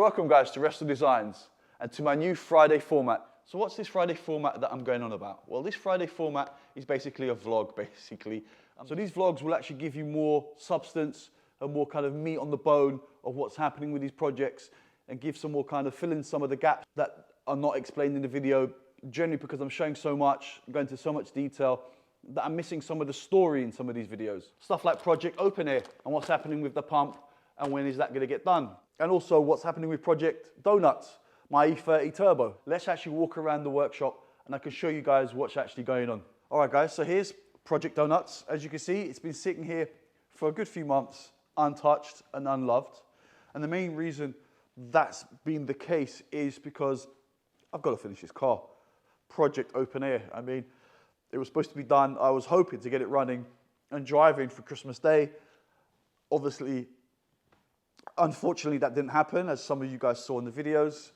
welcome guys to Resto Designs and to my new Friday format. So what's this Friday format that I'm going on about? Well, this Friday format is basically a vlog, basically. So these vlogs will actually give you more substance and more kind of meat on the bone of what's happening with these projects and give some more kind of fill in some of the gaps that are not explained in the video, generally because I'm showing so much, going into so much detail, that I'm missing some of the story in some of these videos. Stuff like Project Open Air and what's happening with the pump and when is that going to get done. And also what's happening with Project Donuts, my E30 Turbo. Let's actually walk around the workshop and I can show you guys what's actually going on. All right guys, so here's Project Donuts. As you can see, it's been sitting here for a good few months, untouched and unloved. And the main reason that's been the case is because I've got to finish this car. Project Open Air. I mean, it was supposed to be done. I was hoping to get it running and driving for Christmas Day. Obviously, unfortunately, that didn't happen, as some of you guys saw in the videos.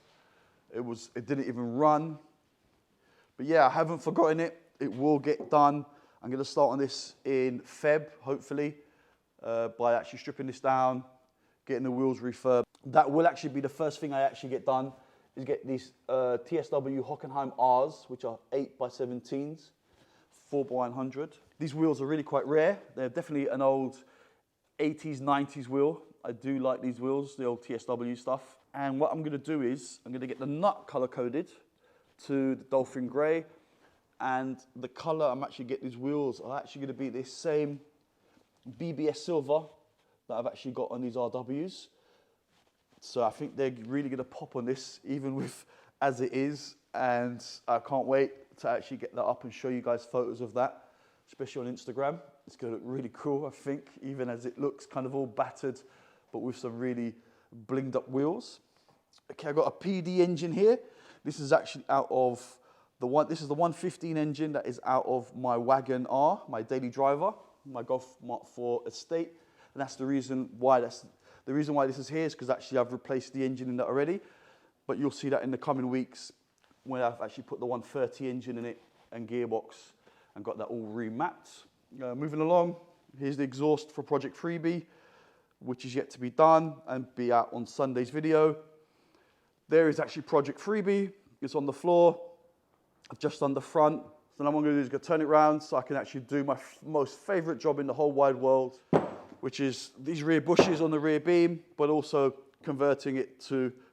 It didn't even run. But yeah, I haven't forgotten it. It will get done. I'm going to start on this in Feb, hopefully, by actually stripping this down, getting the wheels refurbed. That will actually be the first thing I actually get done, is get these TSW Hockenheim Rs, which are 8x17s, 4x100. These wheels are really quite rare. They're definitely an old 80s, 90s wheel. I do like these wheels, the old TSW stuff. And what I'm going to do is, I'm going to get the nut color-coded to the Dolphin Grey. And the color I'm actually getting these wheels are actually going to be this same BBS silver that I've actually got on these RWs. So I think they're really going to pop on this, even with as it is. And I can't wait to actually get that up and show you guys photos of that, especially on Instagram. It's going to look really cool, I think, even as it looks kind of all battered, but with some really blinged up wheels. Okay, I've got a PD engine here. This is actually out of this is the 115 engine that is out of my Wagon R, my daily driver, my Golf Mark 4 Estate. And that's the reason why this is here is because actually I've replaced the engine in that already. But you'll see that in the coming weeks when I've actually put the 130 engine in it and gearbox and got that all remapped. Moving along, here's the exhaust for Project Freebie, which is yet to be done and be out on Sunday's video. There is actually Project Freebie. It's on the floor, just on the front. So now what I'm going to do is go turn it around so I can actually do my most favorite job in the whole wide world, which is these rear bushes on the rear beam, but also converting it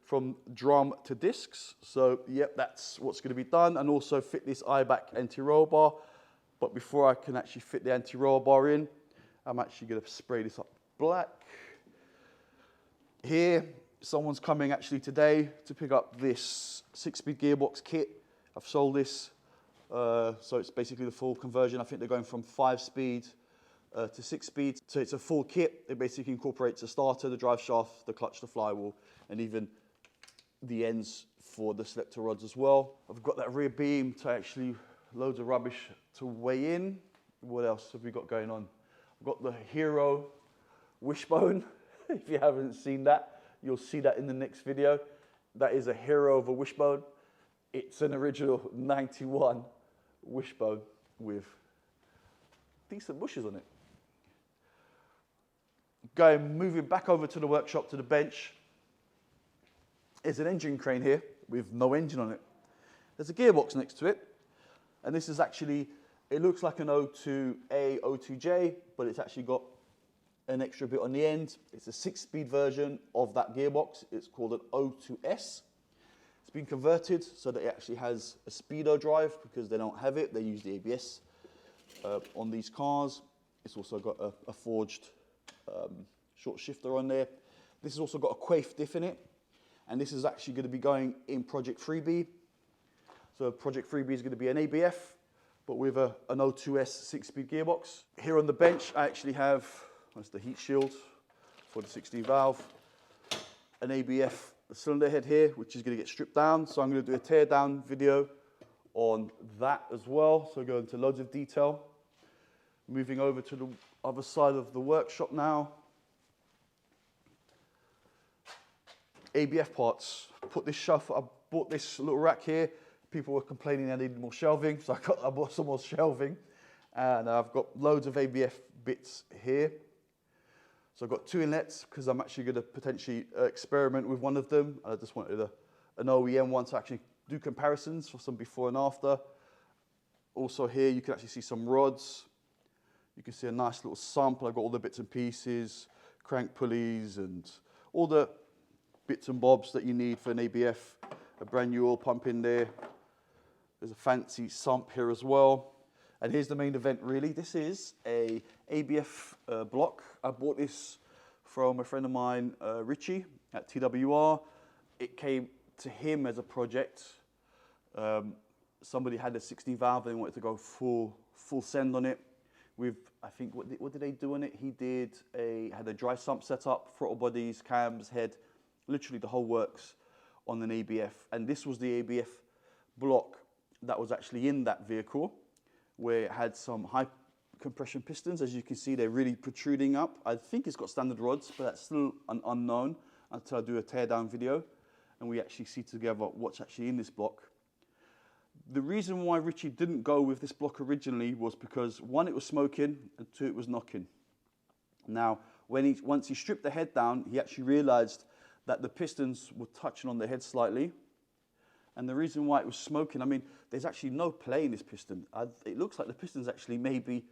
from drum to discs. So yep, that's what's going to be done, and also fit this IBAC anti-roll bar. But before I can actually fit the anti-roll bar in, I'm actually going to spray this up black. Here, someone's coming actually today to pick up this 6-speed gearbox kit. I've sold this, so it's basically the full conversion. I think they're going from 5-speed to 6-speed. So it's a full kit. It basically incorporates the starter, the drive shaft, the clutch, the flywheel, and even the ends for the selector rods as well. I've got that rear beam to actually loads of rubbish to weigh in. What else have we got going on? I've got the Hero wishbone. If you haven't seen that, you'll see that in the next video. That is a Hero of a wishbone. It's an original 91 wishbone with decent bushes on it. Moving back over to the workshop, to the bench. There's an engine crane here with no engine on it. There's a gearbox next to it. And this is actually, it looks like an O2A, O2J, but it's actually got an extra bit on the end. It's a 6-speed version of that gearbox. It's called an O2S. It's been converted so that it actually has a speedo drive because they don't have it. They use the ABS on these cars. It's also got a forged short shifter on there. This has also got a quaif diff in it. And this is actually going to be going in Project Freebie. So Project Freebie is going to be an ABF, but with an O2S 6-speed gearbox. Here on the bench, I actually have, that's the heat shield for the 16 valve, an ABF cylinder head here, which is going to get stripped down. So I'm going to do a tear down video on that as well. So go into loads of detail. Moving over to the other side of the workshop now. ABF parts. Put this shelf, I bought this little rack here. People were complaining I needed more shelving, so I bought some more shelving. And I've got loads of ABF bits here. So I've got 2 inlets because I'm actually going to potentially experiment with one of them. I just wanted an OEM one to actually do comparisons for some before and after. Also here you can actually see some rods. You can see a nice little sample. I've got all the bits and pieces, crank pulleys and all the bits and bobs that you need for an ABF. A brand new oil pump in there. There's a fancy sump here as well. And here's the main event really. This is a ABF block. I bought this from a friend of mine, Richie at TWR. It came to him as a project. Somebody had a 60 valve, they wanted to go full send on it. With, I think, what did they do on it? He had a dry sump set up, throttle bodies, cams, head, literally the whole works on an ABF. And this was the ABF block that was actually in that vehicle, where it had some high compression pistons. As you can see, they're really protruding up. I think it's got standard rods, but that's still an unknown until I do a teardown video and we actually see together what's actually in this block. The reason why Richie didn't go with this block originally was because 1, it was smoking, and 2, it was knocking. Now, once he stripped the head down, he actually realized that the pistons were touching on the head slightly. And the reason why it was smoking, I mean, there's actually no play in this piston. It looks like the piston's actually maybe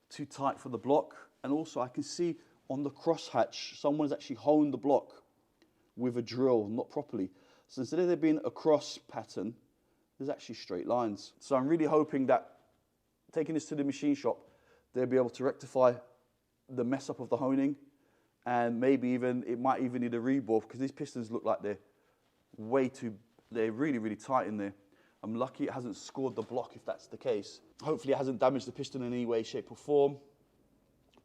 too tight for the block. And also I can see on the crosshatch, someone's actually honed the block with a drill, not properly. So instead of there being a cross pattern, there's actually straight lines. So I'm really hoping that taking this to the machine shop, they'll be able to rectify the mess up of the honing, and maybe even, it might even need a rebore, because these pistons look like they're really, really tight in there. I'm lucky it hasn't scored the block if that's the case. Hopefully it hasn't damaged the piston in any way, shape or form.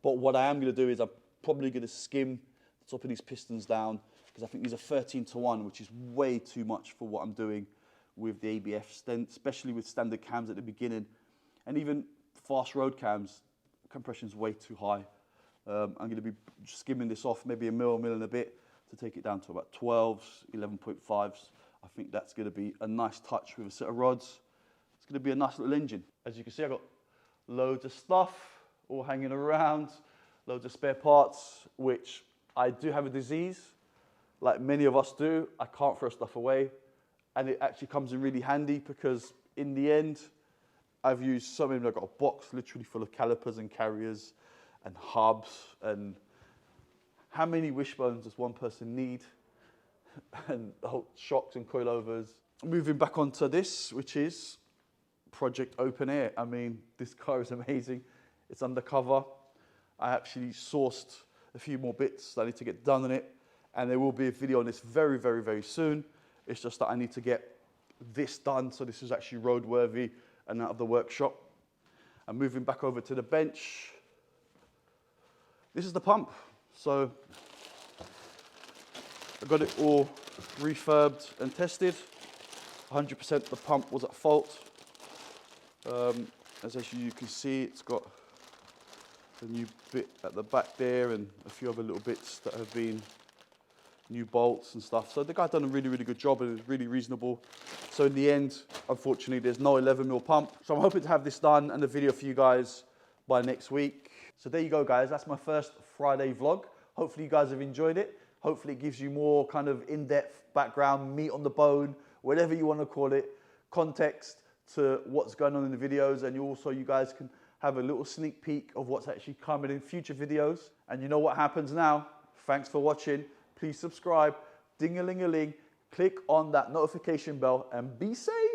But what I am going to do is I'm probably going to skim the top of these pistons down, because I think these are 13:1, which is way too much for what I'm doing with the ABF, especially with standard cams at the beginning. And even fast road cams, compression's way too high. I'm going to be skimming this off, maybe a mil and a bit, to take it down to about 12s, 11.5s. I think that's going to be a nice touch with a set of rods. It's going to be a nice little engine. As you can see, I've got loads of stuff all hanging around, loads of spare parts, which I do have a disease, like many of us do. I can't throw stuff away. And it actually comes in really handy, because in the end, I've used so many. I've got a box literally full of calipers and carriers and hubs. And how many wishbones does one person need? And the whole shocks and coilovers. Moving back onto this, which is Project Open Air. I mean, this car is amazing. It's undercover. I actually sourced a few more bits that I need to get done on it. And there will be a video on this very, very, very soon. It's just that I need to get this done, so this is actually roadworthy and out of the workshop. I'm moving back over to the bench. This is the pump. So I got it all refurbed and tested. 100% the pump was at fault. As you can see, it's got a new bit at the back there and a few other little bits that have been new bolts and stuff. So the guy done a really, really good job, and it was really reasonable. So in the end, unfortunately, there's no 11mm pump. So I'm hoping to have this done and a video for you guys by next week. So there you go, guys. That's my first Friday vlog. Hopefully you guys have enjoyed it. Hopefully it gives you more kind of in-depth background, meat on the bone, whatever you want to call it, context to what's going on in the videos. And you guys can have a little sneak peek of what's actually coming in future videos. And you know what happens now. Thanks for watching. Please subscribe, ding-a-ling-a-ling, click on that notification bell, and be safe.